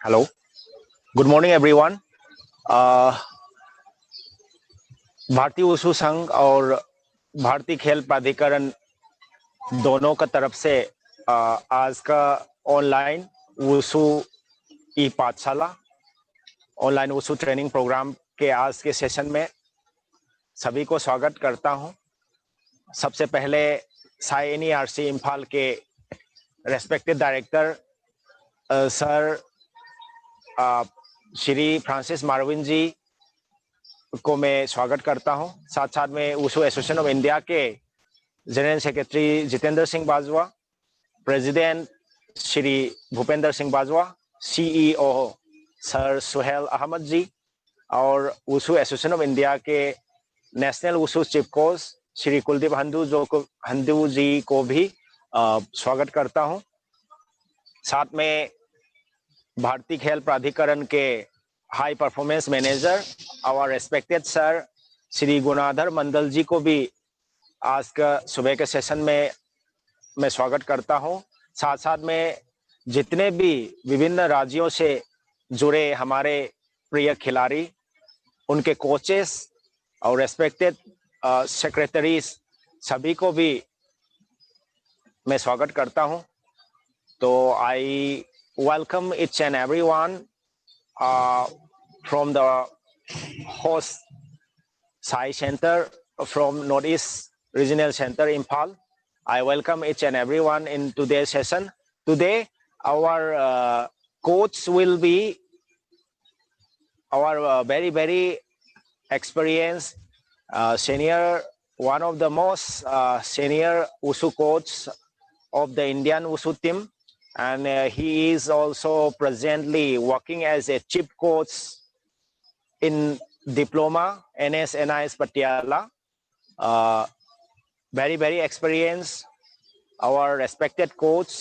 Hello, good morning everyone. भारतीय wushu संघ और भारतीय खेल प्राधिकरण दोनों का तरफ से आज का ऑनलाइन वुशु ई पाठशाला ऑनलाइन वुशु ट्रेनिंग प्रोग्राम के आज के सेशन में सभी को स्वागत करता हूं। सबसे पहले साई NERC इम्फाल के respected director sir Shri Francis Marvin ji को मैं स्वागत करता हूं। साथ साथ में वुशु एसोसिएशन ऑफ इंडिया के general secretary Jitendra Singh Bajwa, president Shri Bhupendra Singh Bajwa, CEO sir Suhail Ahmed ji और वुशु एसोसिएशन ऑफ इंडिया के national wushu chief coach Shri Kuldeep Handoo ji को भी स्वागत करता हूं। साथ में भारतीय खेल प्राधिकरण के हाई परफॉर्मेंस मैनेजर और रेस्पेक्टेड सर श्री गुणाधर मंडल जी को भी आज का सुबह के सेशन में मैं स्वागत करता हूं। साथ साथ में जितने भी विभिन्न राज्यों से जुड़े हमारे प्रिय खिलाड़ी, उनके कोचेस और रेस्पेक्टेड सेक्रेटरीज सभी को भी मैं स्वागत करता हूं। तो आई welcome each and everyone from the host Sai Center from Northeast Regional Center Imphal. I welcome each and everyone in today's session. Today our coach will be our very experienced senior, one of the most senior Wushu coach of the Indian Wushu team. And he is also presently working as a chief coach in Diploma NS Patiala. Very experienced. Our respected coach,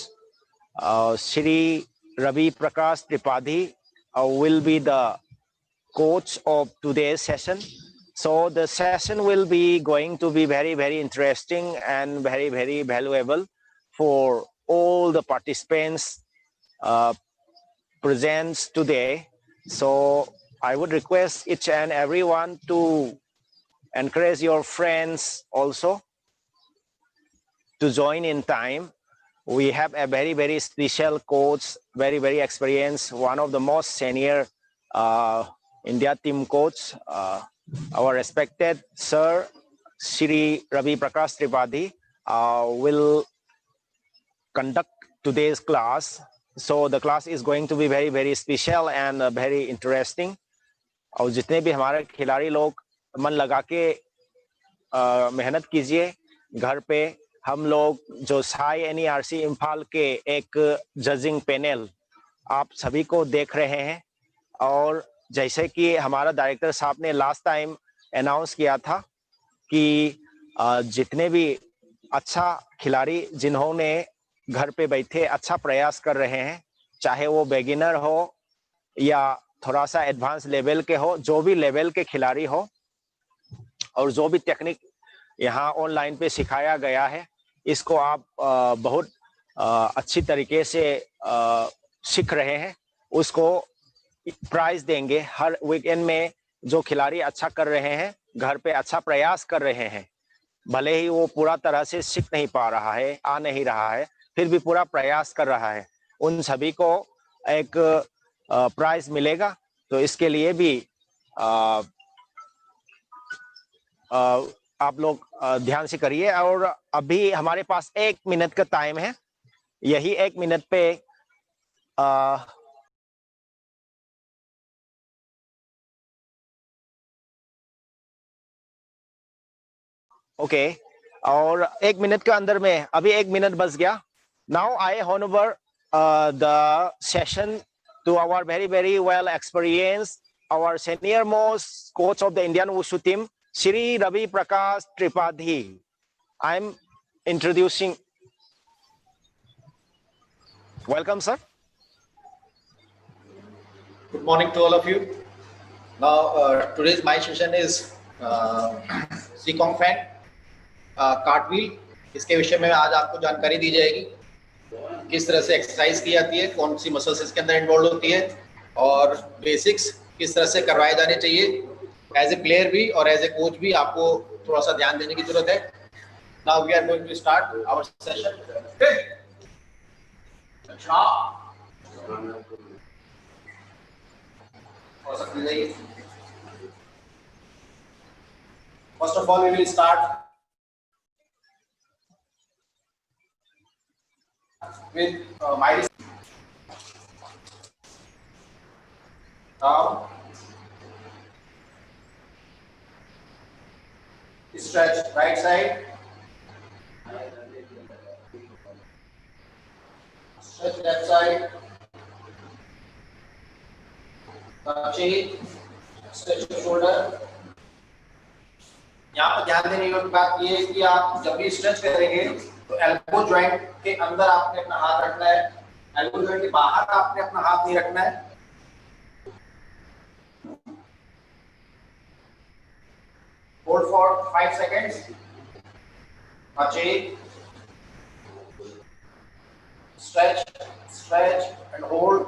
Shri Ravi Prakash Tripathi, will be the coach of today's session. So the session will be going to be very interesting and very valuable for all the participants present today. So I would request each and everyone to encourage your friends also to join in time. We have a very special coach, very experienced, one of the most senior India team coach, our respected Sir Shri Ravi Prakash Tripathi will conduct today's class. So the class is going to be very special and very interesting. और जितने भी हमारे खिलाड़ी लोग मन लगा के मेहनत कीजिए। घर पे हम लोग जो साई NERC इम्फाल के एक जजिंग पैनल आप सभी को देख रहे हैं, और जैसे कि हमारा डायरेक्टर साहब ने लास्ट टाइम अनाउंस किया था कि जितने भी अच्छा खिलाड़ी जिन्होंने घर पे बैठे अच्छा प्रयास कर रहे हैं, चाहे वो बिगिनर हो या थोड़ा सा एडवांस लेवल के हो, जो भी लेवल के खिलाड़ी हो, और जो भी टेक्निक यहाँ ऑनलाइन पे सिखाया गया है, इसको आप बहुत अच्छी तरीके से सीख रहे हैं, उसको प्राइज देंगे। हर वीकेंड में जो खिलाड़ी अच्छा कर रहे हैं, घर पे अच्छा प्रयास कर रहे हैं, भले ही वो पूरा तरह से सीख नहीं पा रहा है, आ नहीं रहा है, फिर भी पूरा प्रयास कर रहा है, उन सभी को एक प्राइज मिलेगा। तो इसके लिए भी आप लोग ध्यान से करिए। और अभी हमारे पास 1 मिनट का टाइम है, यही 1 मिनट पे ओके, और 1 मिनट के अंदर में अभी 1 मिनट बच गया। Now I hand over the session to our very well experienced, our senior most coach of the Indian Wushu team, Shri Ravi Prakash Tripathi. I'm introducing. Welcome, sir. Good morning to all of you. Now today's my session is Sikong Fan cartwheel. इसके विषय में आज आपको जानकारी दी जाएगी, किस तरह से एक्सरसाइज की जाती है, कौन सी मसल्स इसके अंदर इन्वॉल्व होती है, और बेसिक्स किस तरह से करवाए जाने चाहिए। एज ए प्लेयर भी और एज ए कोच भी आपको थोड़ा सा ध्यान देने की जरूरत है। Now we are going to start our session. First of all, we will start with my now stretch right side, stretch left side, chin, stretch your shoulder. यहाँ पर ध्यान देने की बात ये है कि आप जब भी स्ट्रेच करेंगे तो एल्बो जॉइंट के अंदर आपने अपना हाथ रखना है, एल्बो जॉइंट के बाहर आपने अपना हाथ नहीं रखना है। Hold for 5 seconds. Change, stretch, stretch and hold.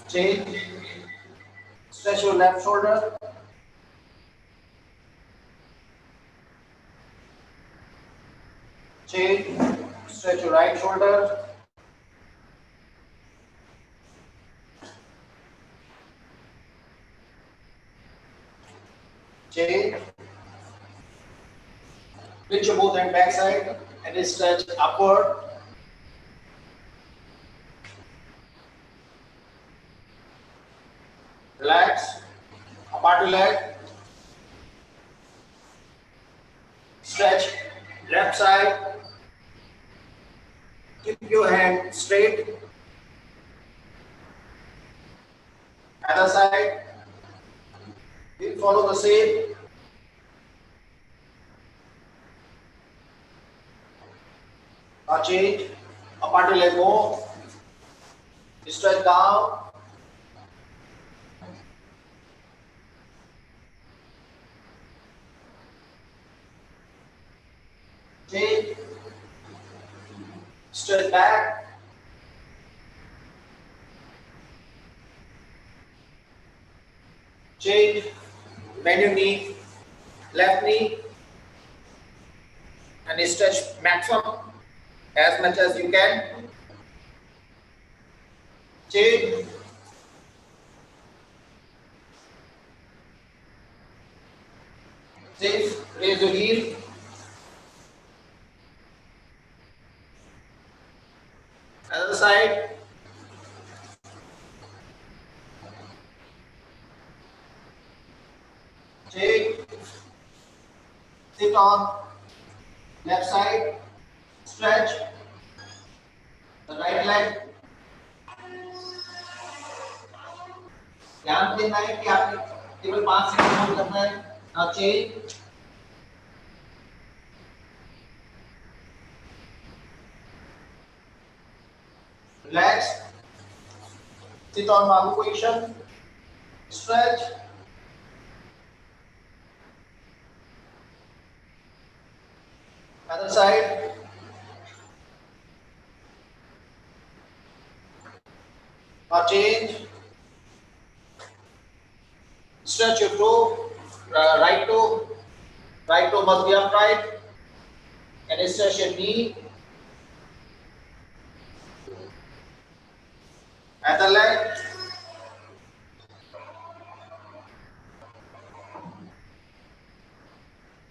Change, stretch your left shoulder. Change, stretch your right shoulder. Change, reach your both hand back side and stretch upward. Relax, apart your leg. Stretch left side. Keep your hand straight. Other side. We'll follow the same. Change. Apart your leg more. Stretch down. Change. Stretch back. Change. Bend your knee. Left knee. And stretch maximum as much as you can. Change. Change. Raise your heel. Other side. Change. Sit on left side. Stretch the right leg. ध्यान देना है कि आपने केवल 5 second hold करना है। Now change. Relax. Sit on Magu position. Stretch. Other side. Now change. Stretch your toe, right toe. Right toe must be upright. And stretch your knee. Other leg.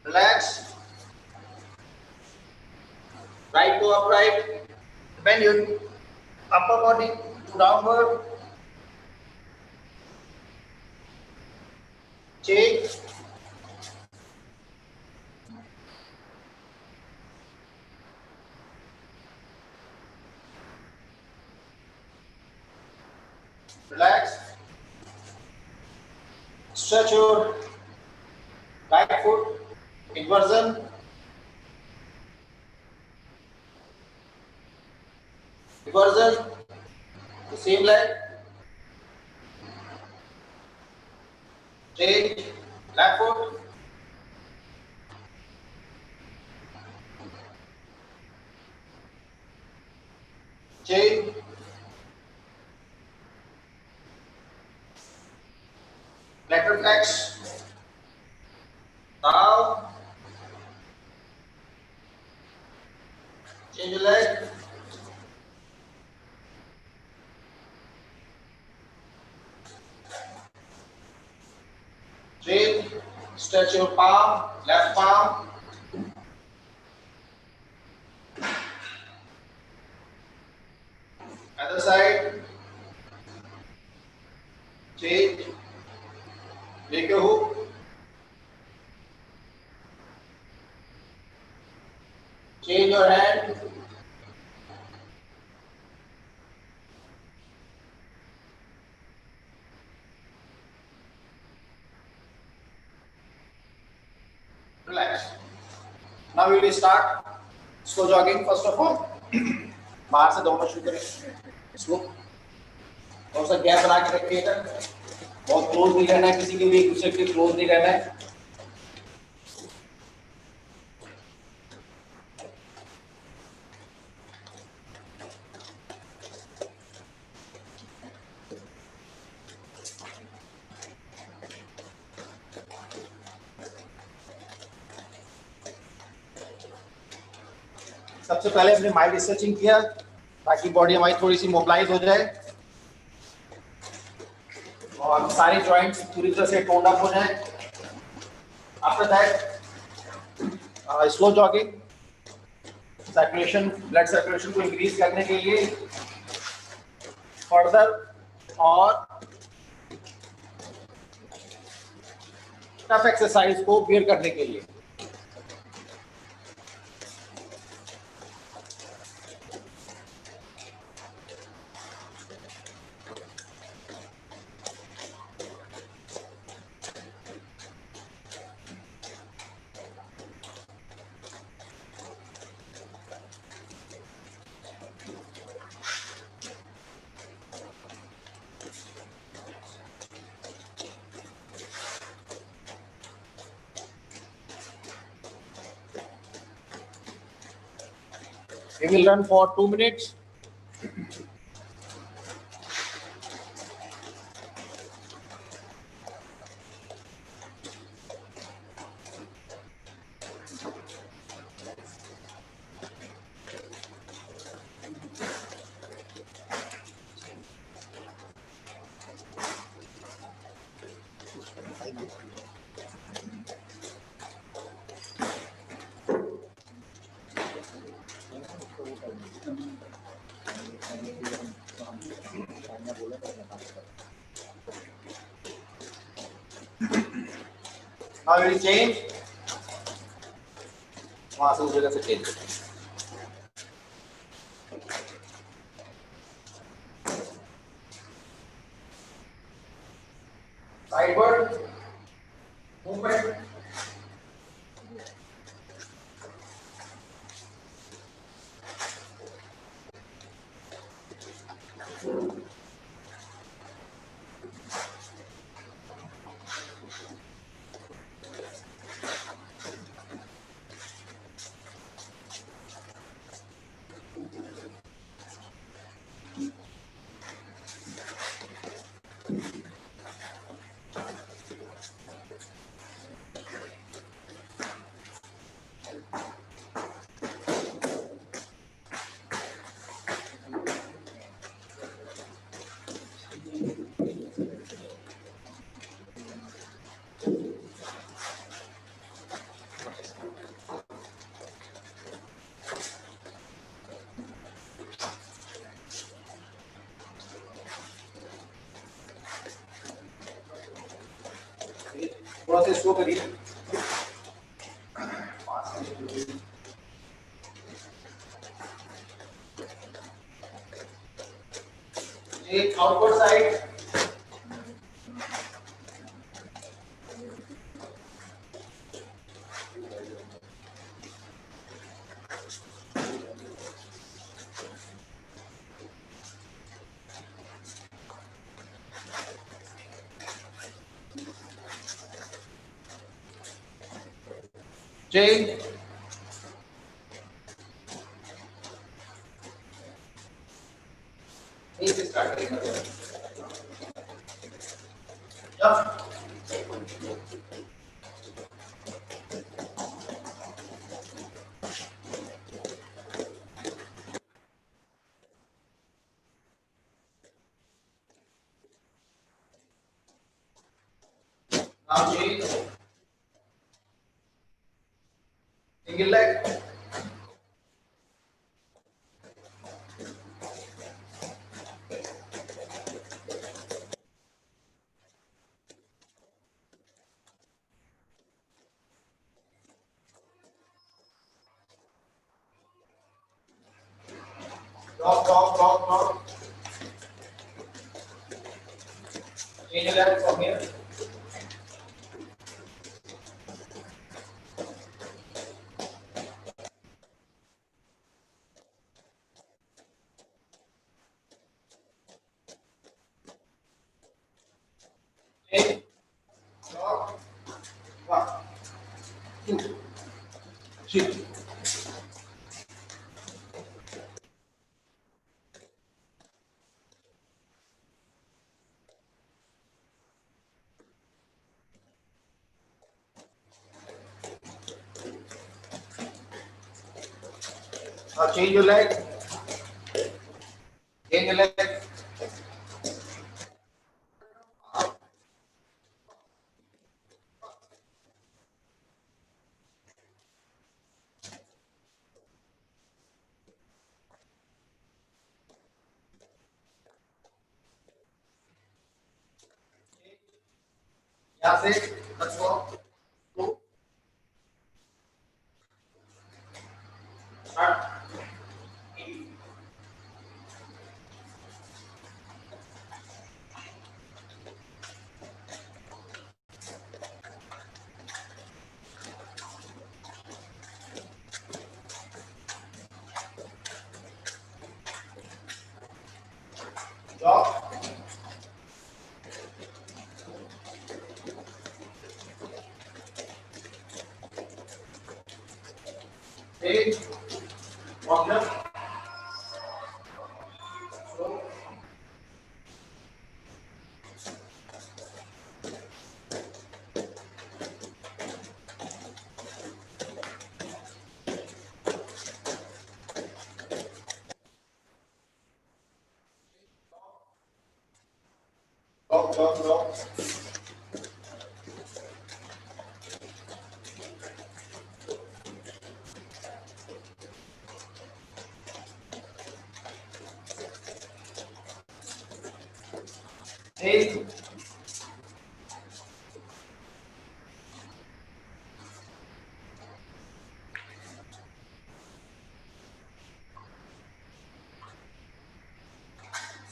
Relax. Right toe upright. Bend your upper body to downward. Change. Relax. Stretch your right foot. Inversion. Inversion. The same leg. Change. Left foot. Change. shoulder flex. Down. Change your leg. Straight. Stretch your palm, left palm. Other side. Change. Make a hook. Change your hand. Relax. Now we will start slow jogging first of all. बाहर से दौड़ना शुरू करें slow थोड़ा सा gap बना के रखिएगा बहुत क्लोज नहीं रहना है किसी के भी एक दूसरे के क्लोज नहीं रहना है सबसे पहले हमने माइल्ड स्ट्रेचिंग किया ताकि बॉडी हमारी थोड़ी सी मोबिलाइज हो जाए और सारे जॉइंट्स पूरी तरह से टोन अप हो जाए after that slow jogging circulation blood circulation को इंक्रीज करने के लिए फर्दर और टफ एक्सरसाइज को बियर करने के लिए We will run for 2 minutes. Now we will change. वहां से उस जगह से change. Sideward movement. थोड़ा सा स्लो करिए एक आउटवर्ड साइड change. यहीं से स्टार्ट करेंगे जब Now change. Single leg. Drop, drop, drop, drop. Change your leg from here. Change. Drop. 1, 2, 3. Now change your leg. Change your leg. यहाँ से let's go. 2. Start. Drop. Take. Walk here. Slow. Drop, drop, drop. Take.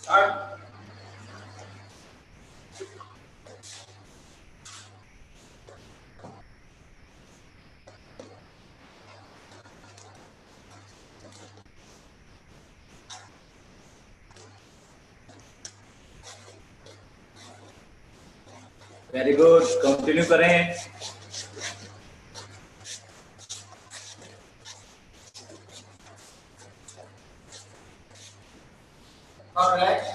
Start. Very good, continue करें. Now relax.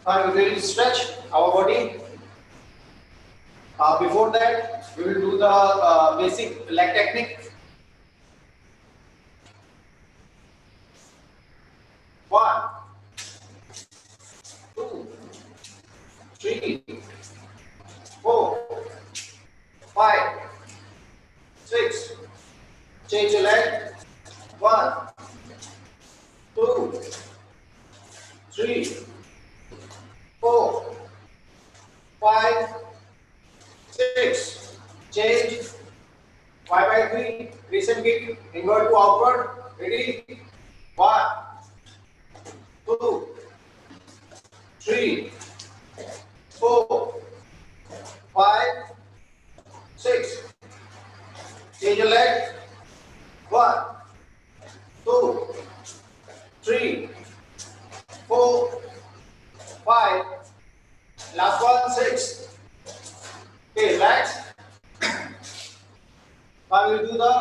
Now we will stretch our body. Before that, we will do the basic leg technique. 1, 2, 3, 4, 5, 6. Change your leg. 1, 2, 3, 4, 5, 6. Change. 5 by 3. Recent kick. Invert to outward. Ready? 1, 2, 3, 4, 5, 6. Change your leg. 1, 2, 3, 4, 5. Last one, 6. Okay, relax. Now we'll do the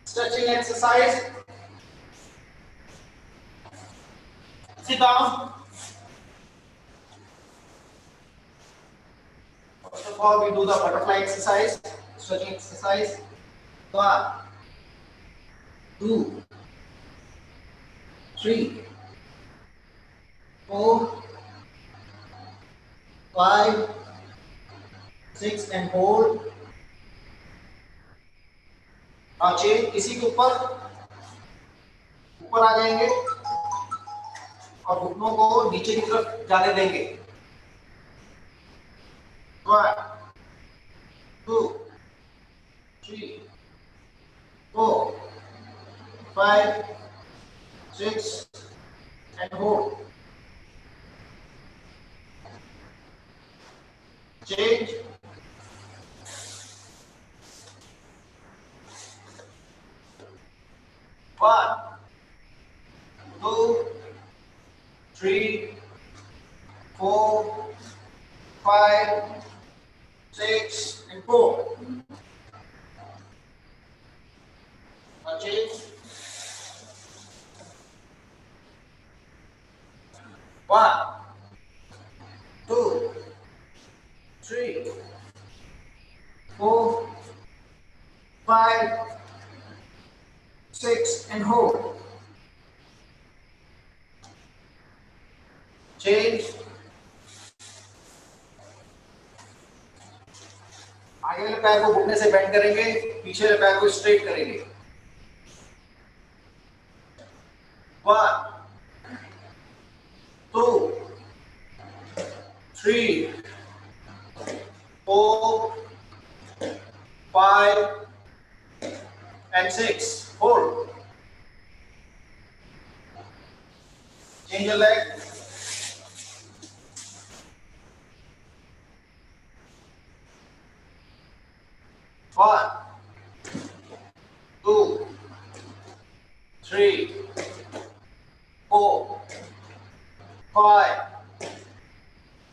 stretching exercise. Sit down. First of all, we do the butterfly exercise, stretching exercise. 1, 2, 3, 4, 5, 6 and hold. Now change, इसी के ऊपर आ जाएंगे और घुटनों को नीचे की तरफ जाने देंगे। 1, 2, 3, 4, 5, 6 and hold. Change. 1, 2, 3, 4, 5, 6 and 4. Now change. 1, 2, 3, 4, 5, 6 and hold. Change. आगे वाले पैर को घुटने से बेंड करेंगे, पीछे वाले पैर को स्ट्रेट करेंगे। 1, 2, 3, 4, 5 and 6. Hold. Change your leg. 1, 2, 3, 4, 5,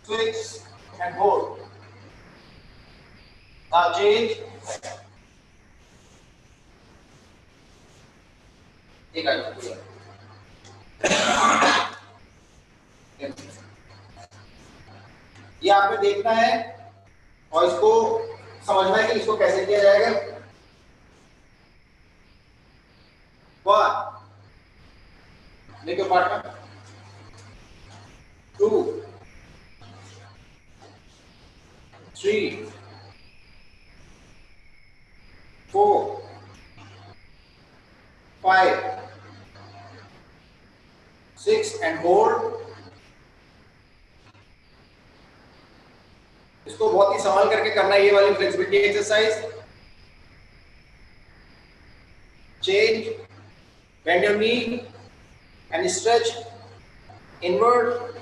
6 and hold. Now change. एक आइए। ये आपको देखना है और इसको समझना है कि इसको कैसे किया जाएगा। 1, make your partner. 2, 3, 4, 5, 6 and hold. इसको बहुत ही संभाल करके करना है, ये वाली flexibility exercise. Change. Bend your knee and stretch inward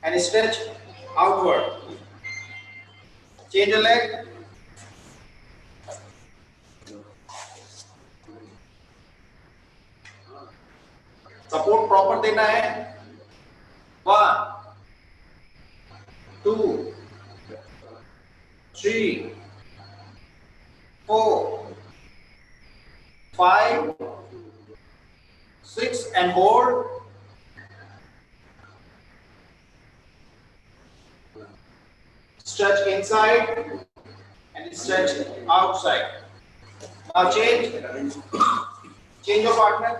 and stretch outward. Change your leg. Support proper देना है। 1, 2, 3, 4, 5, 6 and hold. Stretch inside and stretch outside. Now change. Change your partner.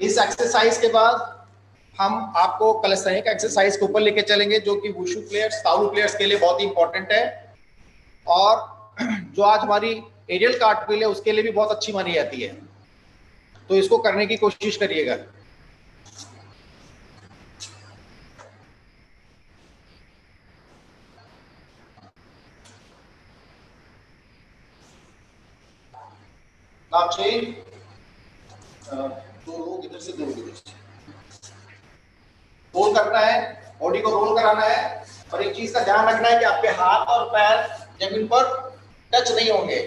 इस एक्सरसाइज के बाद हम आपको कलस्थानिक एक्सरसाइज के ऊपर लेके चलेंगे, जो कि वुशु प्लेयर्स, ताओलू प्लेयर्स के लिए बहुत ही इंपॉर्टेंट है और जो आज हमारी एरियल कार्टविल है उसके लिए भी बहुत अच्छी मानी जाती है। तो इसको करने की कोशिश करिएगा। Now change. दो लोग इधर से, दो लोग इधर से। रोल करना है, बॉडी को रोल कराना है और एक चीज का ध्यान रखना है कि आपके हाथ और पैर जमीन पर टच नहीं होंगे।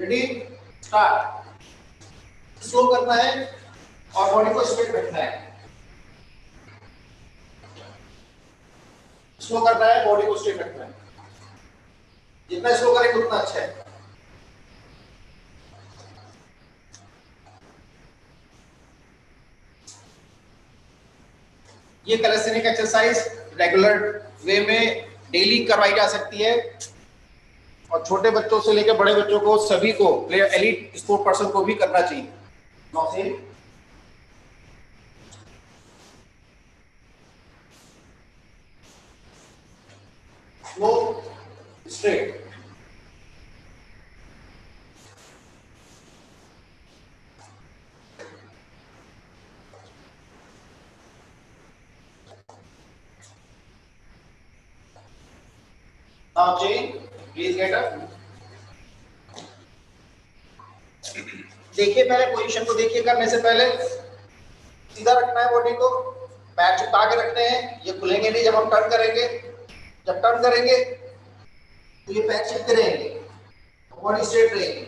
Ready, start. स्लो करना है और बॉडी को स्ट्रेट रखना है। स्लो करना है, बॉडी को स्ट्रेट रखना है। जितना स्लो करेंगे उतना अच्छा है। ये कैलिस्थेनिक एक्सरसाइज रेगुलर वे में डेली करवाई जा सकती है और छोटे बच्चों से लेकर बड़े बच्चों को सभी को, एलीट स्पोर्ट पर्सन को भी करना चाहिए। नाउ से slow straight. Now change, please get up. देखिए पहले पोजीशन को देखिए, करने से पहले सीधा रखना है बॉडी को, पैर झुका के रखने हैं, ये खुलेंगे नहीं जब हम टर्न करेंगे। जब टर्न करेंगे तो ये पैर चिपके रहेंगे, बॉडी स्ट्रेट रहेगी।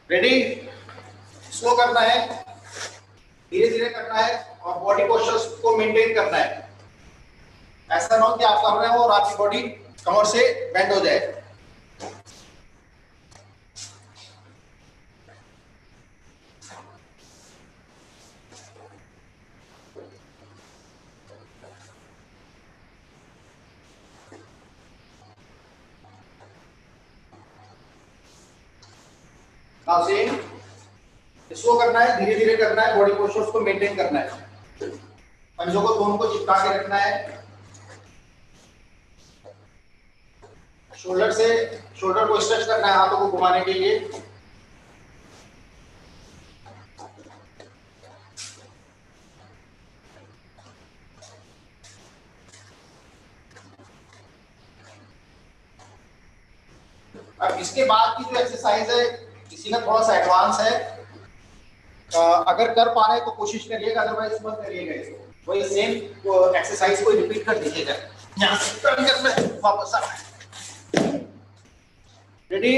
रेडी? स्लो करना है, धीरे धीरे करना है और बॉडी पोस्चर्स को मेंटेन करना है। ऐसा ना हो कि आप कर रहे हो और आपकी बॉडी कमर से बेंड हो जाए। नाउ सेम, स्लो करना है, धीरे धीरे करना है, बॉडी पोस्चर्स को मेंटेन करना है। पंजों को दोनों को चिपका के रखना है। शोल्डर को स्ट्रेच करना है हाथों को घुमाने के लिए। अब इसके बाद की जो एक्सरसाइज है इसी का थोड़ा सा एडवांस है। अगर कर पा रहे तो कोशिश करिएगा, अदरवाइज मत करिएगा इसको। वही सेम एक्सरसाइज को रिपीट कर दीजिएगा। यहाँ से टर्न करना है, वापस आना है। Ready?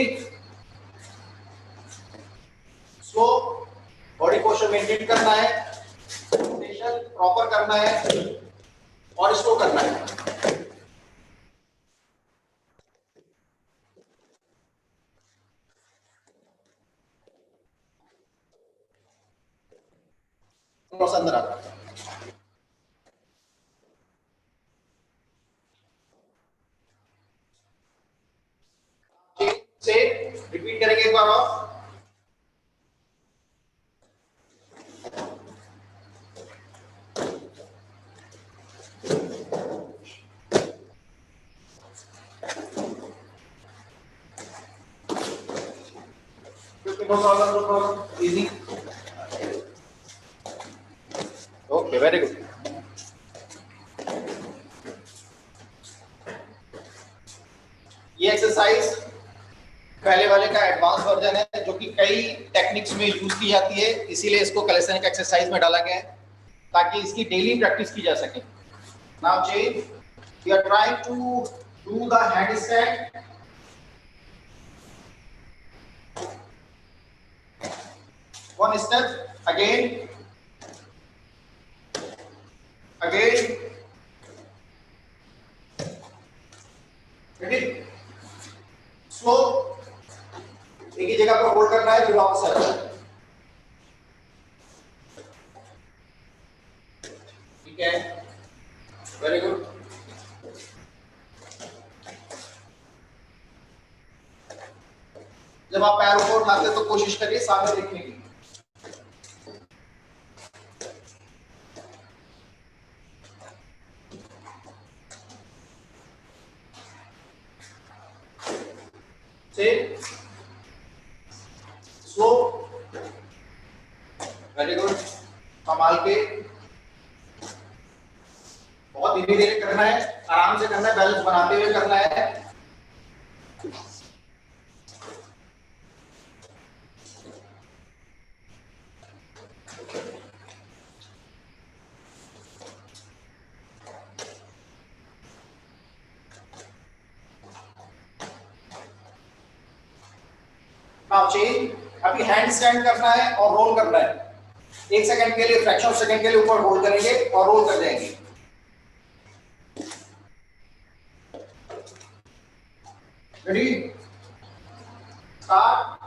Slow, body posture maintain करना है, पोजीशन प्रॉपर करना है और स्लो करना है। थोड़ा सा अंदर आता है। से रिपीट करेंगे एक बार और। No problem, no problem. Easy. Okay, very good. ये एक्सरसाइज पहले वाले का एडवांस वर्जन है जो कि कई टेक्निक्स में यूज की जाती है, इसीलिए इसको कैलिस्थेनिक एक्सरसाइज में डाला गया है ताकि इसकी डेली प्रैक्टिस की जा सके। Now change, we are trying to do the handstand. One step, again again. Ready? Slow, एक ही जगह पर होल्ड करना है, फिर वापस आ जाना है। ठीक है, वेरी गुड। जब आप पैरों को उठाते हैं तो कोशिश करिए सामने देखने की। Slow, very good. संभाल के, बहुत धीरे धीरे करना है, आराम से करना है, बैलेंस बनाते हुए करना है। Now change. अभी हैंड स्टैंड करना है और रोल करना है। 1 सेकंड के लिए, फ्रैक्शन ऑफ सेकंड के लिए ऊपर होल्ड करेंगे और रोल कर जाएंगे। Ready, start.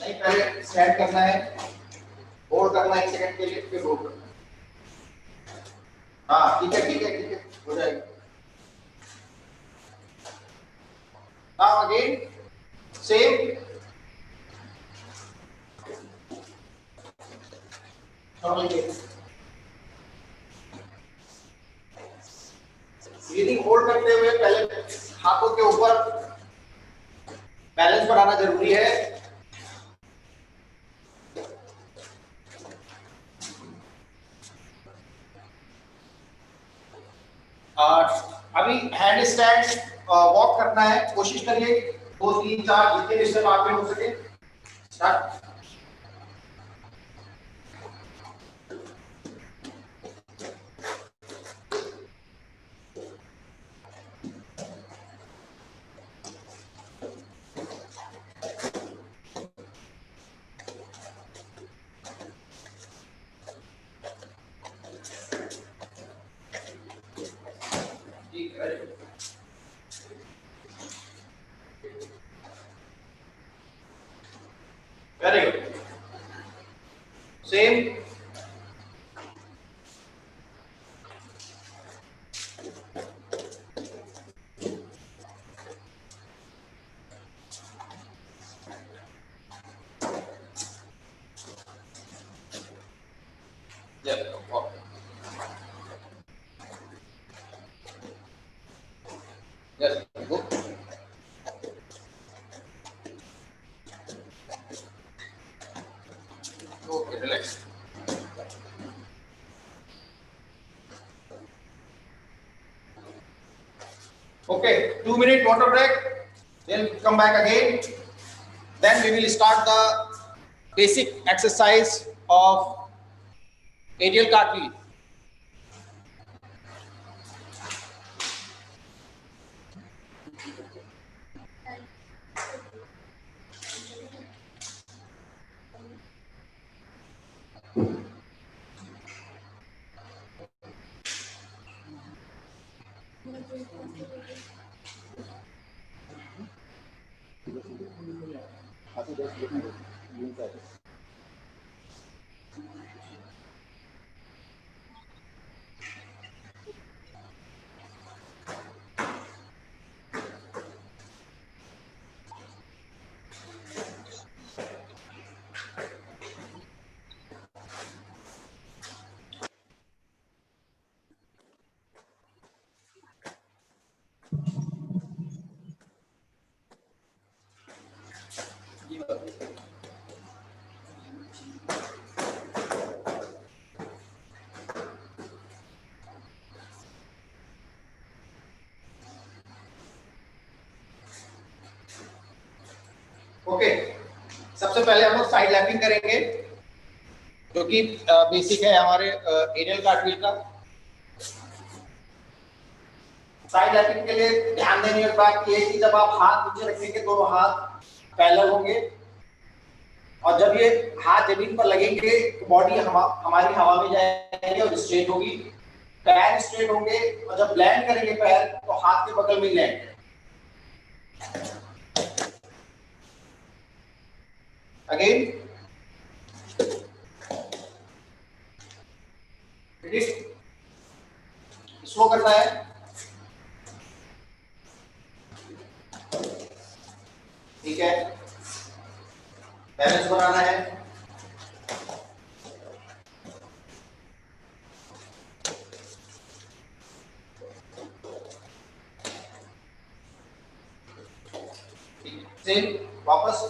नहीं, पहले स्टैंड करना है, होल्ड करना है 1 सेकंड के लिए, फिर रोल करना है। हाँ ठीक है, ठीक है, ठीक है, हो जाएगा। Now again same. Breathing hold करते हुए पहले हाथों के ऊपर बैलेंस बनाना जरूरी है। अभी हैंड स्टैंड वॉक करना है, कोशिश करिए 2 3 4 जितने स्टेप आप में हो सके। Start. Very good, same. Yes, good. Okay, relax. Okay, 2-minute water break. Then come back again. Then we will start the basic exercise of aerial cartwheel. Okay, सबसे पहले हम लोग साइड लैपिंग करेंगे, जो कि बेसिक है हमारे एरियल कार्टव्हील का। साइड लैपिंग के लिए ध्यान देने की बात ये है कि जब आप हाथ नीचे रखेंगे दोनों हाथ पैरेलल होंगे, और जब ये हाथ जमीन पर लगेंगे तो बॉडी हमारी हवा में जाएगी और स्ट्रेट होगी, पैर स्ट्रेट होंगे, और जब लैंड करेंगे पैर तो हाथ के बगल में लैंड। अगेन स्लो करना है। ठीक है, बैलेंस बनाना है। सेम वापस।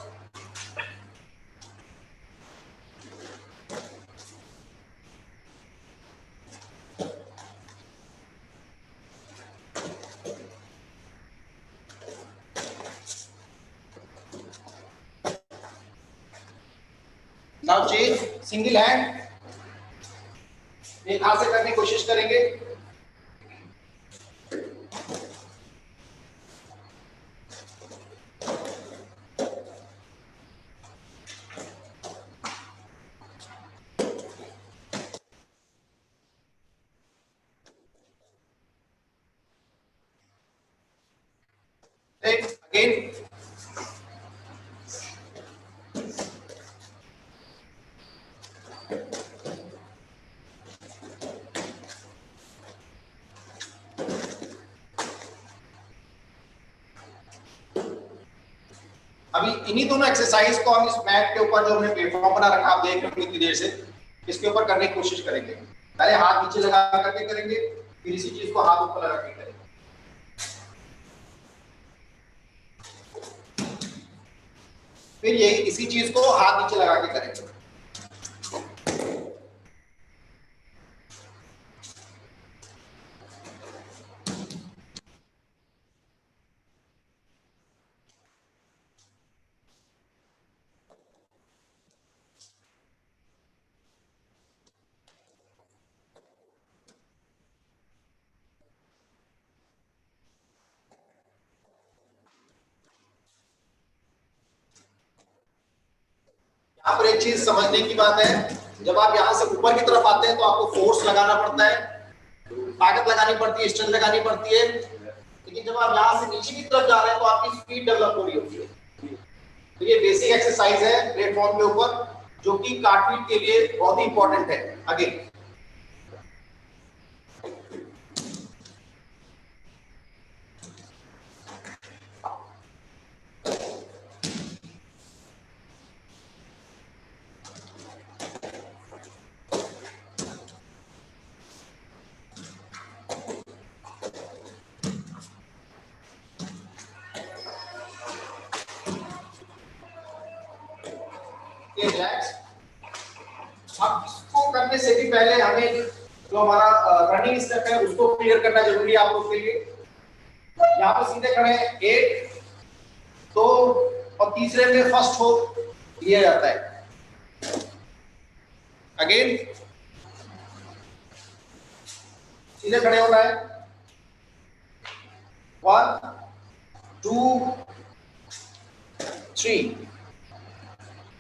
नाउ चेंज सिंगल हैंड, एक हाथ से करने की कोशिश करेंगे। अगेन अभी इन्हीं दोनों एक्सरसाइज को हम इस मैट के ऊपर जो हमने प्लेटफॉर्म बना रखा, आप देख रहे हो कितनी देर से, इसके ऊपर करने की कोशिश करेंगे। पहले हाथ नीचे लगा करके करेंगे, फिर इसी चीज को हाथ ऊपर लगा के करेंगे। फिर यही इसी चीज को हाथ नीचे लगा के करेंगे। यहाँ पर एक चीज समझने की बात है, जब आप यहाँ से ऊपर की तरफ आते हैं तो आपको फोर्स लगाना पड़ता है, ताकत लगानी पड़ती है, स्ट्रेंथ लगानी पड़ती है। लेकिन जब आप यहाँ से नीचे की तरफ जा रहे हैं तो आपकी स्पीड डेवलप हो रही होती है। तो ये बेसिक एक्सरसाइज है प्लेटफॉर्म के ऊपर, जो कि कार्टविल के लिए बहुत ही इंपॉर्टेंट है। Again relax. अब इसको करने से भी पहले हमें जो हमारा रनिंग स्टेप है उसको क्लियर करना जरूरी है आप लोग के लिए। यहाँ पर सीधे खड़े हैं, 1 2 और तीसरे में फर्स्ट होप लिया जाता है। अगेन सीधे खड़े होना है, 1 2 3।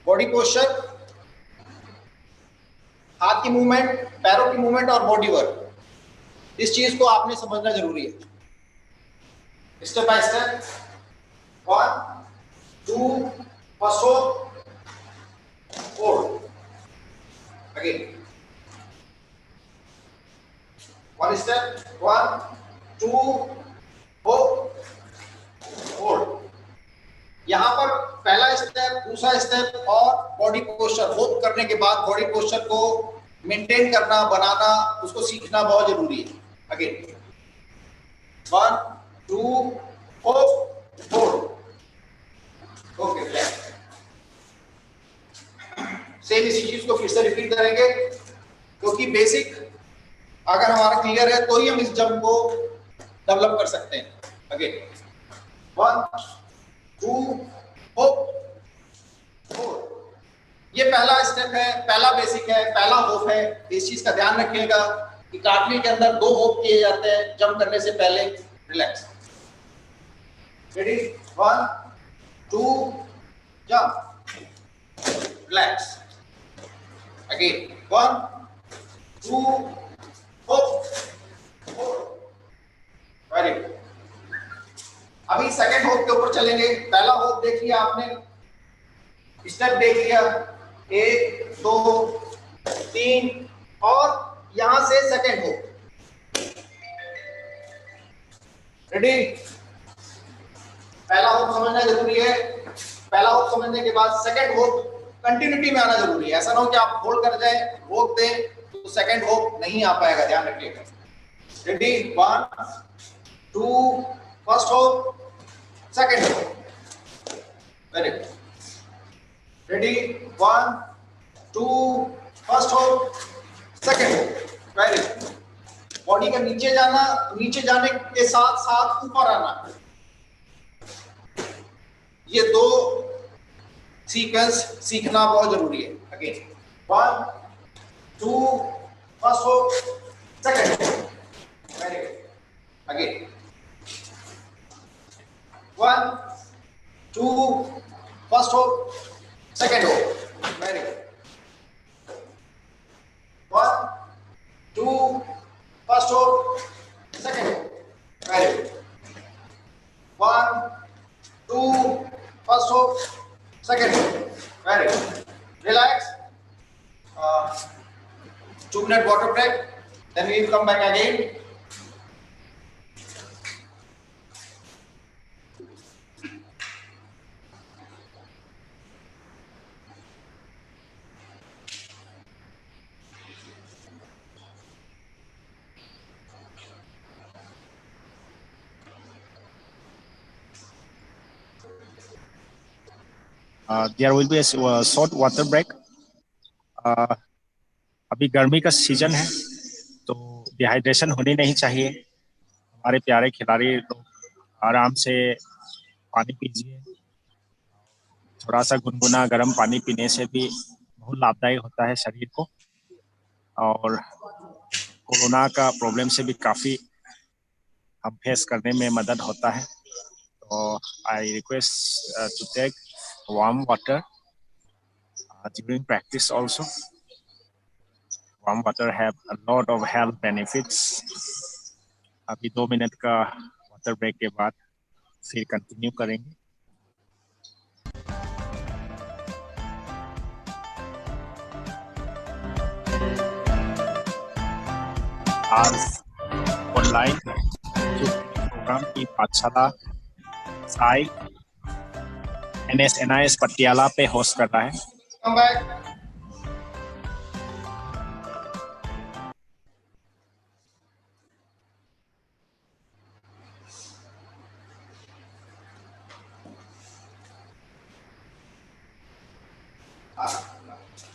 बॉडी पोस्चर, हाथ की मूवमेंट, पैरों की मूवमेंट और बॉडी वर्क, इस चीज को आपने समझना जरूरी है। Step by step, 1 2 first hope, hold, again 1 step, 1 2 hope, hold. यहाँ पर पहला स्टेप, दूसरा स्टेप और बॉडी पोस्चर, होप करने के बाद बॉडी पोस्चर को मेंटेन करना, बनाना, उसको सीखना बहुत जरूरी है। Again 1 2 hope, hold, okay. Same इसी चीज को फिर से रिपीट करेंगे, क्योंकि बेसिक अगर हमारा क्लियर है तो ही हम इस जंप को डेवलप कर सकते हैं। अगेन 1 2 होप, ये पहला स्टेप है, पहला बेसिक है, पहला होप है। इस चीज का ध्यान रखिएगा कि कार्टविल के अंदर 2 होप किए जाते हैं जंप करने से पहले। Relax, ready, 1 2 jump, relax, again 1 2 hope, very good. अभी सेकंड होप के ऊपर चलेंगे। पहला होप देख लिया आपने, स्टेप देख लिया, 1 2 3 और यहां से सेकंड होप। रेडी, पहला होप समझना जरूरी है। पहला होप समझने के बाद सेकंड होप कंटिन्यूटी में आना जरूरी है। ऐसा ना हो कि आप होल्ड कर जाए, रोक दें तो सेकंड होप नहीं आ पाएगा, ध्यान रखिएगा। Ready, 1 2 first hope, second hope, very good. Ready, 1 2 first hope, second hope, very good. Body का नीचे जाना, नीचे जाने के साथ साथ ऊपर आना, ये 2 सीक्वेंस सीखना बहुत जरूरी है। अगेन 1 2 फर्स्ट हो सेकंड हो, वेरी गुड। अगेन 1 2 फर्स्ट हो सेकंड हो, वेरी गुड। 1 2 फर्स्ट हो सेकंड हो, वेरी गुड। 1 2 फर्स्ट हो सेकंड हो, very good. Relax. 2-minute water break, then we will come back again. There will be a short water break. अभी गर्मी का season है तो डिहाइड्रेशन होनी नहीं चाहिए। हमारे प्यारे खिलाड़ी लोग आराम से पानी पीजिए। थोड़ा सा गुनगुना गर्म पानी पीने से भी बहुत लाभदायी होता है शरीर को, और कोरोना का प्रॉब्लम से भी काफ़ी हम फेस करने में मदद होता है। तो I request to take warm water during practice also. Warm water have a lot of health benefits. अभी 2 मिनट का वाटर ब्रेक के बाद फिर कंटिन्यू करेंगे। आज ऑनलाइन जो प्रोग्राम की पाठशाला साई NSNIS पटियाला पे होस्ट कर रहा है। Come back.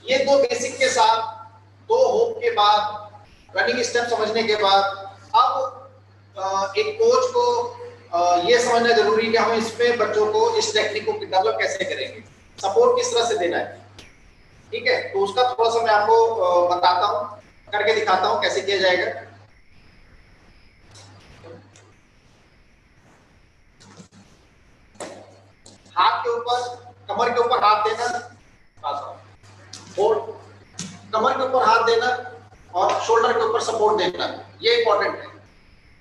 ये दो बेसिक के साथ, दो होप के बाद, रनिंग स्टेप समझने के बाद, अब एक कोच को ये समझना जरूरी है कि हम इसमें बच्चों को इस टेक्निक को डेवलप कैसे करेंगे, सपोर्ट किस तरह से देना है। ठीक है, तो उसका थोड़ा सा मैं आपको बताता हूँ, करके दिखाता हूँ कैसे किया जाएगा। हाथ के ऊपर, कमर के ऊपर हाथ देना, और कमर के ऊपर हाथ देना और शोल्डर के ऊपर सपोर्ट देना, ये इंपॉर्टेंट है।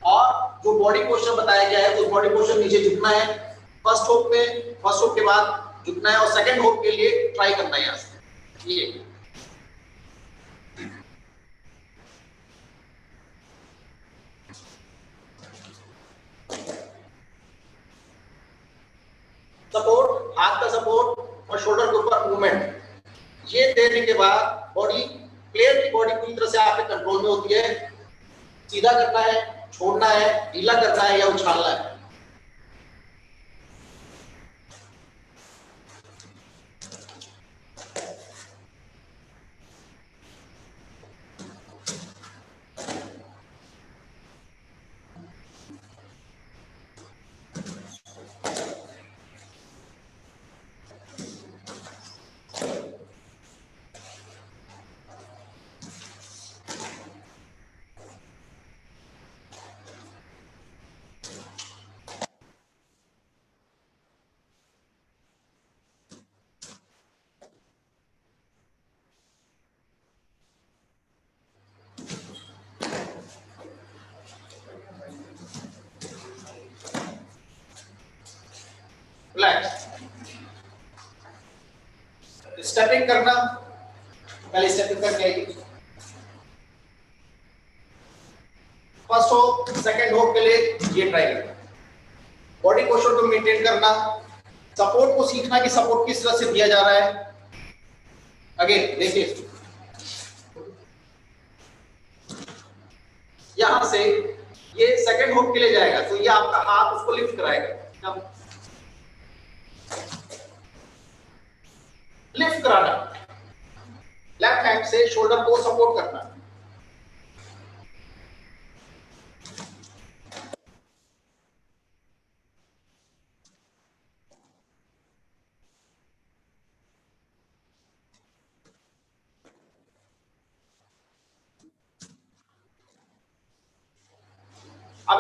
और जो बॉडी पोस्चर बताया गया है, उस बॉडी पोस्चर नीचे झुकना है। फर्स्ट होप में, फर्स्ट होप के बाद झुकना है, और सेकंड होप के लिए ट्राई करना है यहाँ से। ये सपोर्ट, हाथ का सपोर्ट और शोल्डर के ऊपर मूवमेंट, ये देने के बाद बॉडी, प्लेयर की बॉडी पूरी तरह से आपके कंट्रोल में होती है। सीधा करना है, छोड़ना है, ढीला करना है या उछालना है। रिलैक्स। स्टेपिंग करना, पहले स्टेपिंग करके आइए। फर्स्ट होप, सेकंड होप के लिए ये ट्राई करना। बॉडी पोस्चर को मेंटेन करना, सपोर्ट को सीखना कि सपोर्ट किस तरह से दिया जा रहा है। अगेन देखिए, यहां से ये सेकंड होप के लिए जाएगा, तो ये आपका हाथ उसको लिफ्ट कराएगा। लिफ्ट कराना, लेफ्ट हैंड से शोल्डर को सपोर्ट करना।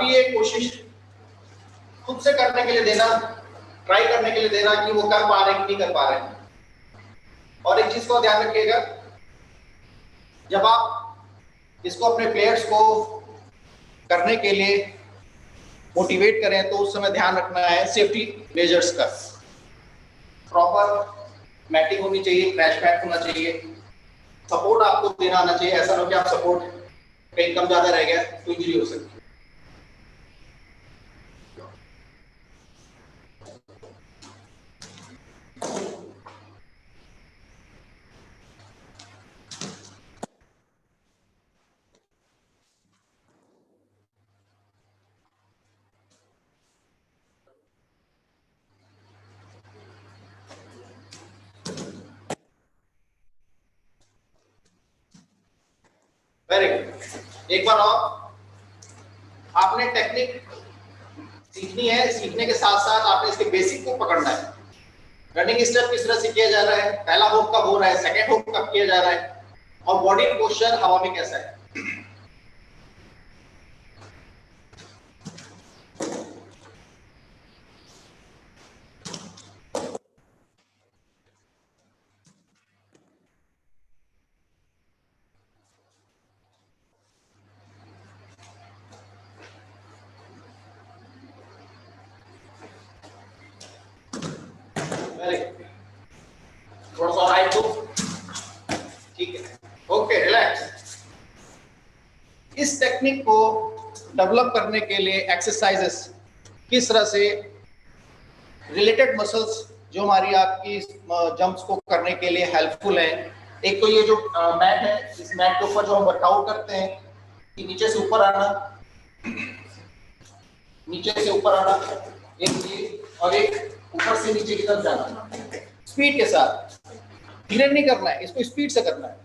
अभी ये कोशिश खुद से करने के लिए देना, ट्राई करने के लिए देना कि वो कर पा रहे हैं कि नहीं कर पा रहे हैं। और एक चीज को ध्यान रखिएगा, जब आप इसको अपने प्लेयर्स को करने के लिए मोटिवेट करें तो उस समय ध्यान रखना है सेफ्टी मेजर्स का। प्रॉपर मैटिंग होनी चाहिए, क्रैश मैट होना चाहिए, सपोर्ट आपको देना आना चाहिए। ऐसा ना हो कि आप सपोर्ट कहीं कम ज्यादा रह गया तो इंजरी हो सकती है। Very good. एक बार और आपने टेक्निक सीखनी है, सीखने के साथ साथ आपने इसके बेसिक को पकड़ना है। रनिंग स्टेप किस तरह से किया जा रहा है, पहला होप कब हो रहा है, सेकंड होप कब किया जा रहा है, और बॉडी पोस्चर हवा में कैसा है। Very good. थोड़ा सा राइट हो, ठीक है, ओके, रिलैक्स। इस टेक्निक को डेवलप करने के लिए एक्सरसाइजेस किस तरह से रिलेटेड मसल्स जो हमारी आपकी जंप्स को करने के लिए हेल्पफुल है। एक तो ये जो मैट है, इस मैट के ऊपर जो हम वर्कआउट करते हैं कि नीचे से ऊपर आना, नीचे से ऊपर आना, एक ये, और एक ऊपर से नीचे की तरफ जाना स्पीड के साथ। धीरे नहीं करना है, इसको स्पीड से करना है।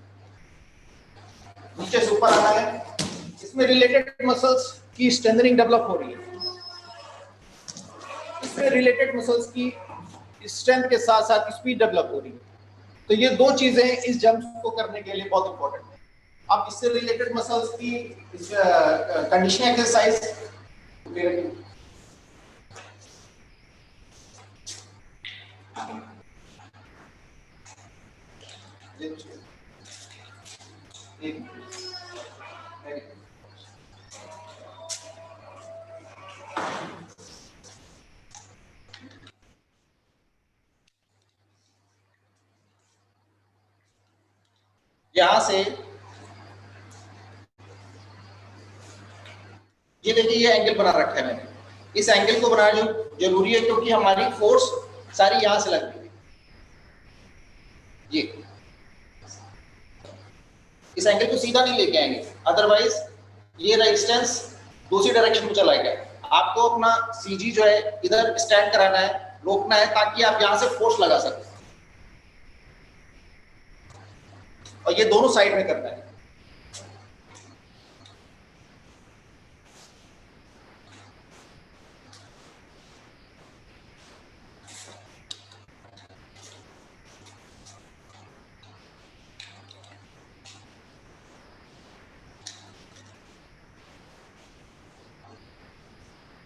नीचे से ऊपर आना है, इसमें रिलेटेड मसल्स की स्ट्रेंथनिंग डेवलप हो रही है। इसमें रिलेटेड मसल्स की स्ट्रेंथ के साथ साथ स्पीड डेवलप हो रही है। तो ये दो चीजें इस जंप को करने के लिए बहुत इंपॉर्टेंट है। अब इससे रिलेटेड मसल्स की कंडीशनिंग एक्सरसाइज, यहां से ये देखिए, ये एंगल बना रखा है मैंने। इस एंगल को बनाना जरूरी है क्योंकि हमारी फोर्स सारी यहां से लग रही है। ये इस एंगल को सीधा नहीं लेके आएंगे, अदरवाइज ये रेजिस्टेंस दूसरी डायरेक्शन में चला जाएगा। आपको अपना सीजी जो है इधर स्टैंड कराना है, रोकना है, ताकि आप यहां से फोर्स लगा सकें। और ये दोनों साइड में करना है।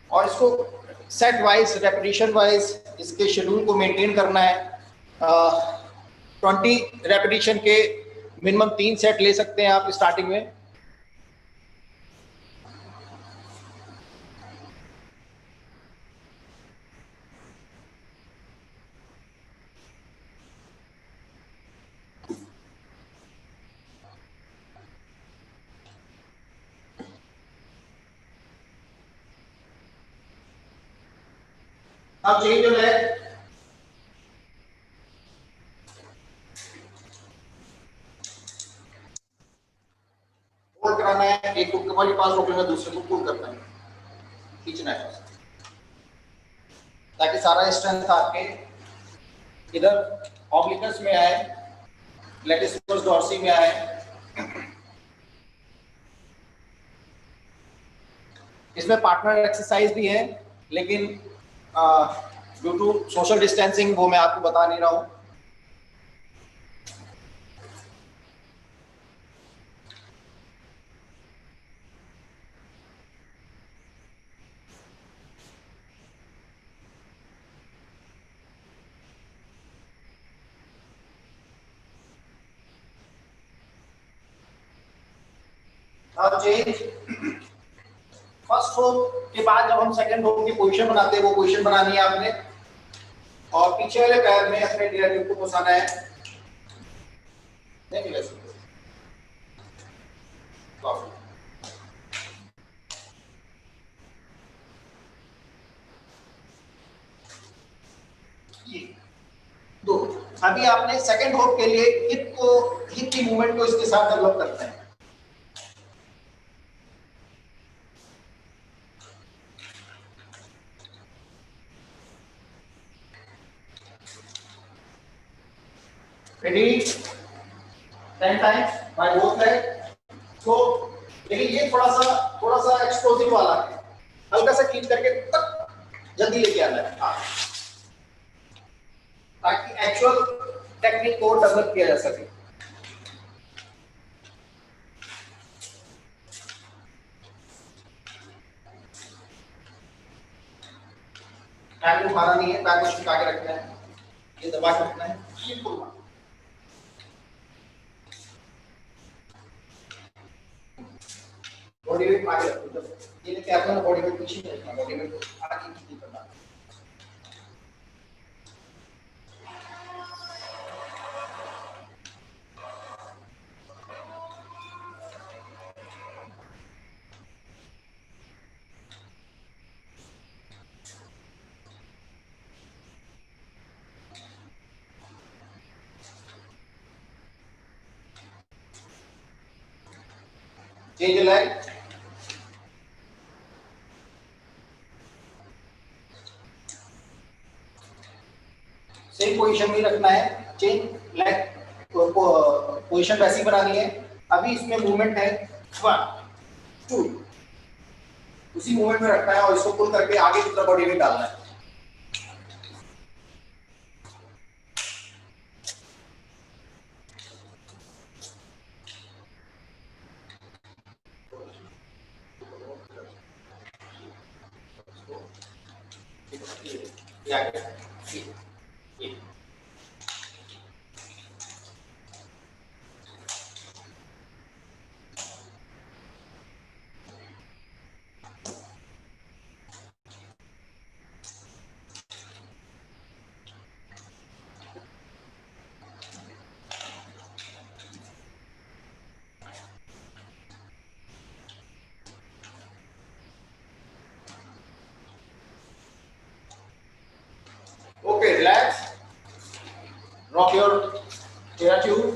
और इसको सेट वाइज, रेपिटेशन वाइज इसके शेड्यूल को मेंटेन करना है। 20 रेपिटेशन के मिनिमम 3 सेट ले सकते हैं आप स्टार्टिंग में। अब चेंज जो है होल्ड कराना है, एक को कमर के पास रोक लेना, दूसरे को पुल करना है, खींचना है, ताकि सारा स्ट्रेंथ आपके इधर ऑब्लिकस में आए, लैटिस डॉर्सी में आए। इसमें पार्टनर एक्सरसाइज भी है, लेकिन ड्यू टू सोशल डिस्टेंसिंग वो मैं आपको बता नहीं रहा हूं। Now change. फर्स्ट होप के बाद जब हम सेकंड होप की पोजीशन बनाते हैं, वो पोजीशन बनानी है आपने, और पीछे वाले पैर में अपने रिलेटिव को घुसाना है। नहीं मिला दो। अभी आपने सेकंड होप के लिए हिप की मूवमेंट को इसके साथ डेवलप करते हैं। Ready 10 times by both leg. तो लेकिन ये थोड़ा सा एक्सप्लोसिव वाला है, हल्का सा खींच करके तक जल्दी लेके आना है। हाँ, ताकि एक्चुअल टेक्निक को डेवलप किया जा सके। पैर को उठाना नहीं है, पैर को झुका के रखना है, ये दबा के रखना है, ये खोलना। बॉडी वेट आगे रखो, ये लेके आता हूं, बॉडी वेट पीछे नहीं रखना, बॉडी वेट आगे नहीं करना। Change leg. सेम पोजीशन में रखना है, चेंज लेग पोजीशन वैसी बनानी है। अभी इसमें मूवमेंट है 1 2, उसी मूवमेंट में रखना है और इसको पुल करके आगे की तरफ बॉडी वेट डालना है। Okay, relax. Rock your chair tube.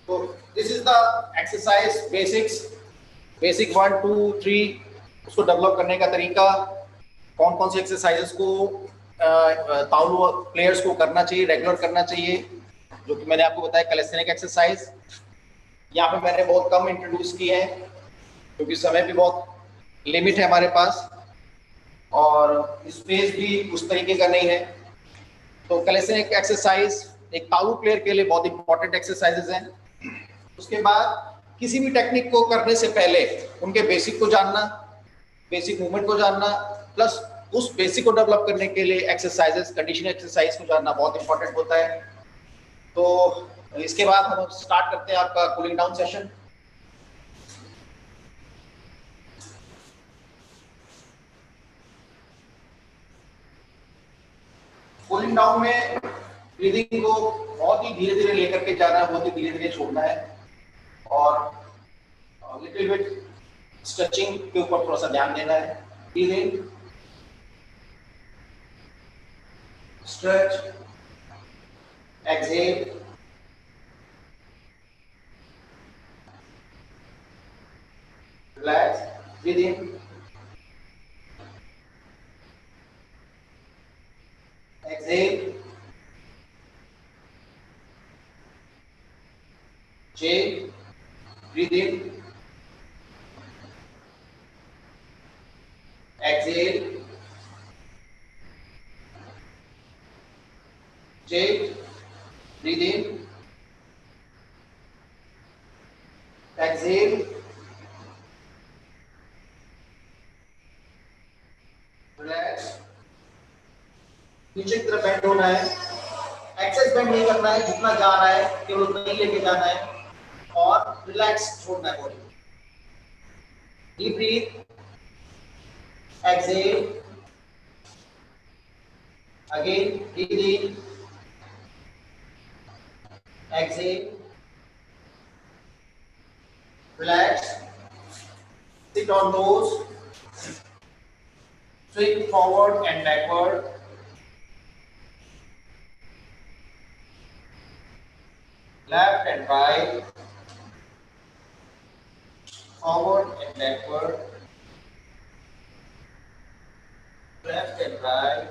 So this is the exercise basics. Basic 1 2 3 उसको डेवलप करने का तरीका, कौन कौन सी एक्सरसाइजेस को ताउलू प्लेयर्स को करना चाहिए, रेगुलर करना चाहिए, जो कि मैंने आपको बताया कैलिस्थेनिक एक्सरसाइज। यहाँ पे मैंने बहुत कम इंट्रोड्यूस की है क्योंकि समय भी बहुत लिमिट है हमारे पास और स्पेस भी उस तरीके का नहीं है। तो कैलिस्थेनिक एक्सरसाइज एक ताउलू प्लेयर के लिए बहुत इंपॉर्टेंट एक्सरसाइजेज हैं। उसके बाद किसी भी टेक्निक को करने से पहले उनके बेसिक को जानना, बेसिक मूवमेंट को जानना, प्लस उस बेसिक को डेवलप करने के लिए एक्सरसाइजेस, कंडीशनिंग एक्सरसाइज को जानना बहुत इंपॉर्टेंट होता है। तो इसके बाद हम स्टार्ट करते हैं आपका cooling down session. Cooling down में ब्रीदिंग को बहुत ही धीरे धीरे लेकर के जाना है, बहुत ही धीरे धीरे छोड़ना है और लिटिल बिट स्ट्रेचिंग के ऊपर थोड़ा सा ध्यान देना है। Breathing, stretch, exhale, relax, breathing, exhale, chain, breathing, exhale, check, breathe in, exhale, होना है, एक्सेस बेंड नहीं करना है, जितना जा रहा है केवल उतना ही लेके जाना है और रिलैक्स छोड़ना है body. Deep breath, exhale, again breathe in, exhale, relax, sit on toes, swing forward and backward, left and right, forward and backward, left and right,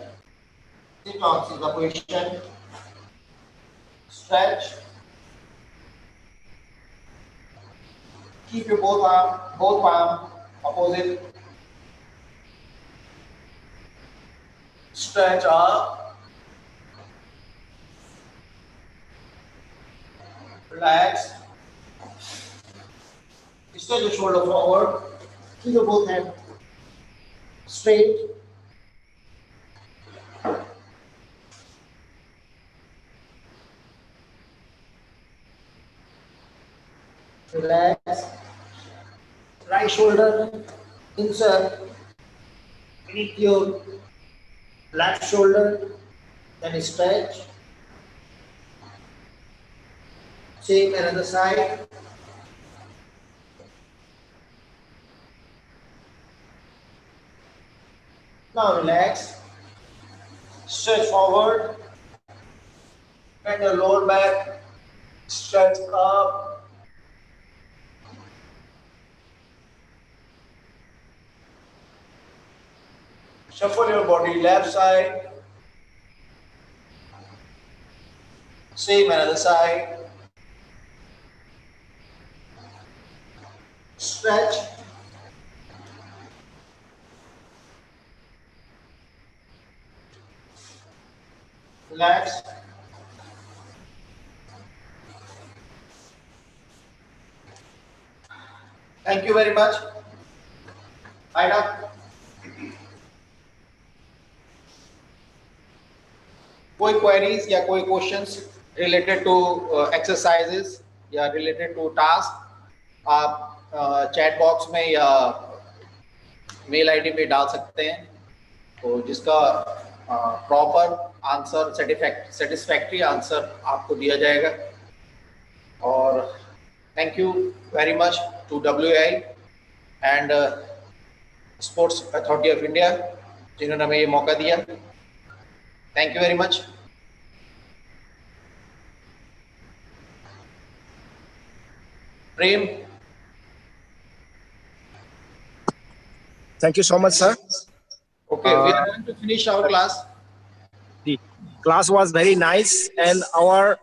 sit on Siddha position, stretch, keep your both palm opposite, stretch up, relax, stretch the shoulder forward, keep your both hands straight, relax, right shoulder insert beneath your left shoulder, then stretch, same another side, now relax, stretch forward, bend your lower back, stretch up, shuffle your body left side, same another side, stretch, relax, thank you very much. Aina, कोई queries या कोई questions related to exercises या related to task आप chat box में या mail ID पे डाल सकते हैं, तो जिसका प्रॉपर आंसर सेटिस्फैक्ट्री आंसर आपको दिया जाएगा। और thank you very much to WI and Sports Authority of India जिन्होंने हमें ये मौका दिया। Thank you very much. Prem, Thank you so much, sir. okay, we are going to finish our class. The class was very nice, and our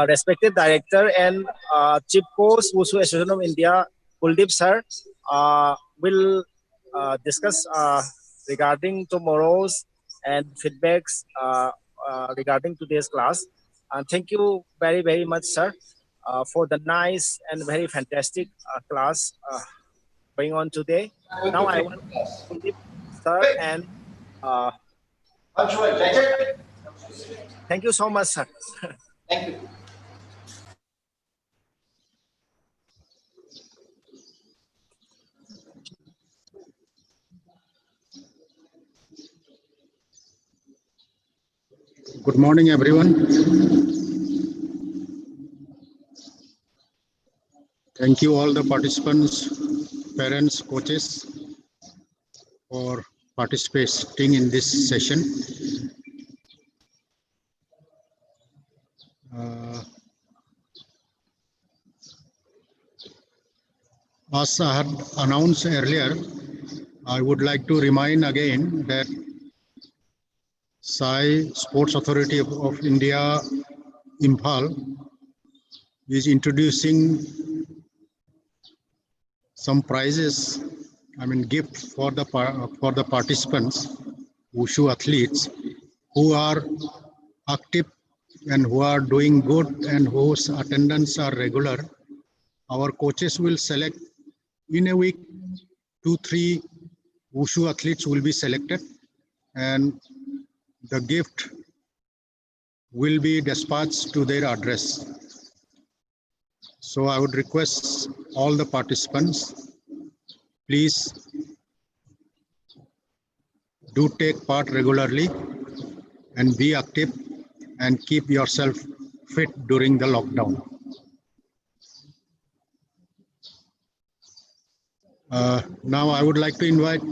respected director and chief coach Wushu Association of India, Kuldeep sir, will discuss regarding tomorrow's and feedbacks regarding today's class. Thank you very much, sir, for the nice and very fantastic class going on today. Now I want Kuldeep sir and thank you so much, sir. Thank you. Good morning, everyone. Thank you all the participants, parents, coaches for participating in this session. As I had announced earlier, I would like to remind again that Sai Sports Authority of India, Imphal, is introducing some prizes, gift for the participants, Wushu athletes who are active and who are doing good and whose attendance are regular. Our coaches will select in a week 2-3 Wushu athletes will be selected, and the gift will be dispatched to their address. So I would request all the participants, please do take part regularly and be active and keep yourself fit during the lockdown. Now I would like to invite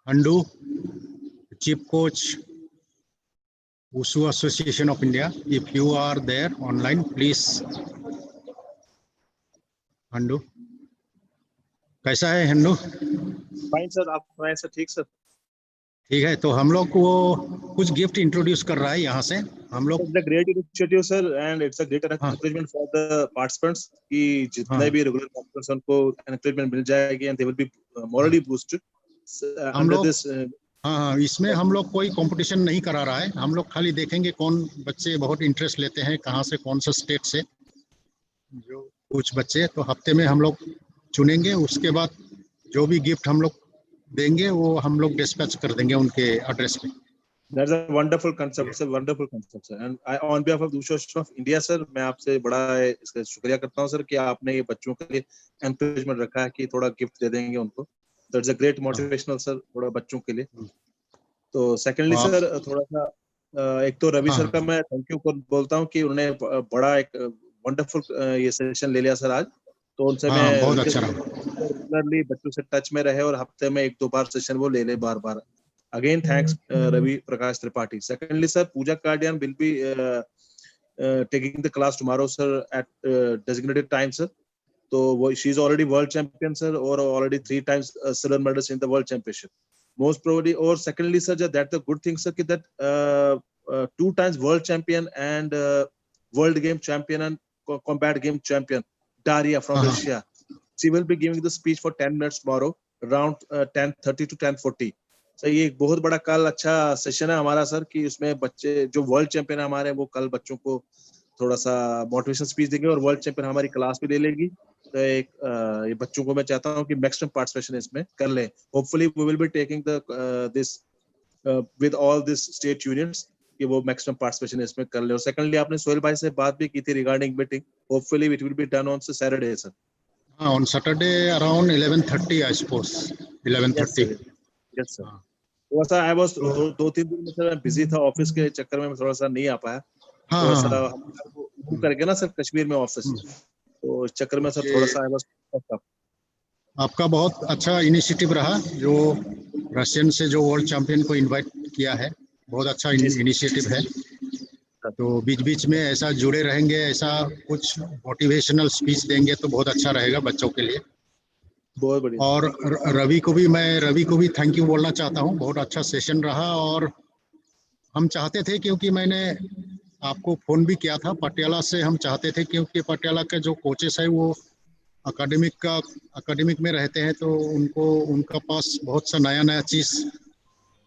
Andu, Chief Coach, Wushu Association of India. If you are there online, please. Andu, कैसा है हंडू? Fine sir, आप सुनाएं sir. ठीक sir. ठीक है, तो हम लोग को कुछ गिफ्ट इंट्रोड्यूस कर रहा है यहाँ से हम लोग। It's a great initiative sir and it's a great encouragement for the participants कि जितने भी रेगुलर पार्टिसिपेंट्स उनको एनकरेजमेंट मिल जाएगी and they will be morally boosted under this. हाँ, इसमें हम लोग कोई कंपटीशन नहीं करा रहा है, हम लोग खाली देखेंगे कौन बच्चे बहुत इंटरेस्ट लेते हैं, कहाँ से, कौन सा स्टेट से जो कुछ बच्चे, तो हफ्ते में हम लोग चुनेंगे, उसके बाद जो भी गिफ्ट हम लोग देंगे वो हम लोग डिस्पैच कर देंगे उनके एड्रेस पे। That's a wonderful concept, sir. Wonderful concept, sir. And I, on behalf of the Wushu Association of India, sir, मैं आपसे बड़ा इसका शुक्रिया करता हूँ सर कि आपने ये बच्चों के लिए एनकरेजमेंट रखा है कि थोड़ा गिफ्ट दे देंगे उनको। That's a great motivational, sir, थोड़ा बच्चों के लिए। तो सेकेंडली सर थोड़ा सा एक तो रवि सर का मैं थैंक यू बोलता हूँ कि उन्होंने बड़ा एक वंडरफुल ये सेशन ले लिया सर आज। तो उनसे मैं बहुत अच्छा रहा, रेगुलरली बच्चों से टच में रहे और हफ्ते में 1-2 बार सेशन वो ले बार बार। Again, thanks Ravi Prakash Tripathi. Secondly, sir, Pooja Kardian will be taking the class tomorrow, sir, at designated time, sir. So she's already world champion, sir, or already 3 times silver medalist in the world championship. Most probably, or secondly, sir, that's the good thing, sir, that 2 times world champion and world game champion and combat game champion, Daria from Russia. She will be giving the speech for 10 minutes tomorrow, around 10:30 to 10:40. Sir ये एक बहुत बड़ा कल अच्छा session है हमारा sir कि उसमें बच्चे जो वर्ल्ड चैंपियन है हमारे वो कल बच्चों को थोड़ा सा मोटिवेशन स्पीच देंगे और वर्ल्ड चैंपियन हमारी क्लास भी ले लेगी। तो एक ये बच्चों को मैं चाहता हूँ कि मैक्सिमम पार्टिसिपेशन इसमें कर ले। Hopefully we will be taking the this with all this state unions कि वो मैक्सिमम पार्टिसिपेशन इसमें कर ले। और सेकंडली आपने सोहेल भाई से बात भी की थी regarding meeting, hopefully it will be done on Saturday sir. हाँ, on Saturday around 11:30 I suppose 11:30। Yes sir. थोड़ा सा आई वाज 2-3 दिन में सर बिजी था ऑफिस के चक्कर में थोड़ा सा नहीं आ पाया। थोड़ा सा हम करके ना सर कश्मीर में ऑफिस, तो इस चक्कर में सर थोड़ा सा आई वाज। आपका बहुत अच्छा इनिशिएटिव रहा जो रशियन से जो वर्ल्ड चैंपियन को इनवाइट किया है, बहुत अच्छा इनिशिएटिव है। तो बीच बीच में ऐसा जुड़े रहेंगे, ऐसा कुछ मोटिवेशनल स्पीच देंगे तो बहुत अच्छा रहेगा बच्चों के लिए। बहुत बढ़िया। और रवि को भी थैंक यू बोलना चाहता हूँ, बहुत अच्छा सेशन रहा। और हम चाहते थे, क्योंकि मैंने आपको फोन भी किया था पटियाला से, हम चाहते थे क्योंकि पटियाला के जो कोचेस है वो एकेडमिक में रहते हैं, तो उनका पास बहुत सा नया चीज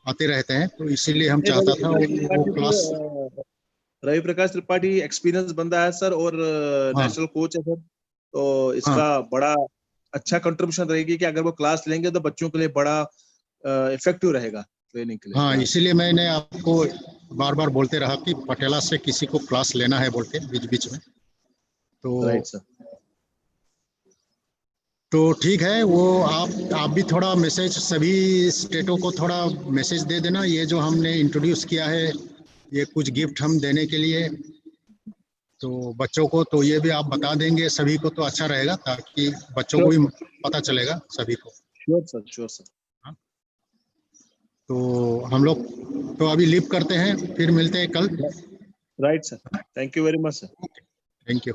आते रहते हैं, तो इसीलिए हम चाहता था वो क्लास। रवि प्रकाश त्रिपाठी एक्सपीरियंस बंदा है सर और नेशनल कोच है सर, तो इसका बड़ा अच्छा कंट्रीब्यूशन रहेगी कि अगर वो क्लास लेंगे तो बच्चों के लिए बड़ा इफेक्टिव रहेगा ट्रेनिंग के लिए। हाँ, इसीलिए मैंने आपको बार बार बोलते रहा कि पटियाला से किसी को क्लास लेना है बोल के बीच बीच में। तो राइट सर। तो ठीक है, वो आप भी थोड़ा मैसेज सभी स्टेटों को थोड़ा मैसेज दे देना, ये जो हमने इंट्रोड्यूस किया है ये कुछ गिफ्ट हम देने के लिए, तो बच्चों को तो ये भी आप बता देंगे सभी को तो अच्छा रहेगा, ताकि बच्चों को भी पता चलेगा सभी को। Sure sir, sure sir. तो हम लोग तो अभी लीव करते हैं, फिर मिलते हैं कल। Right sir, thank you very much sir. Thank you.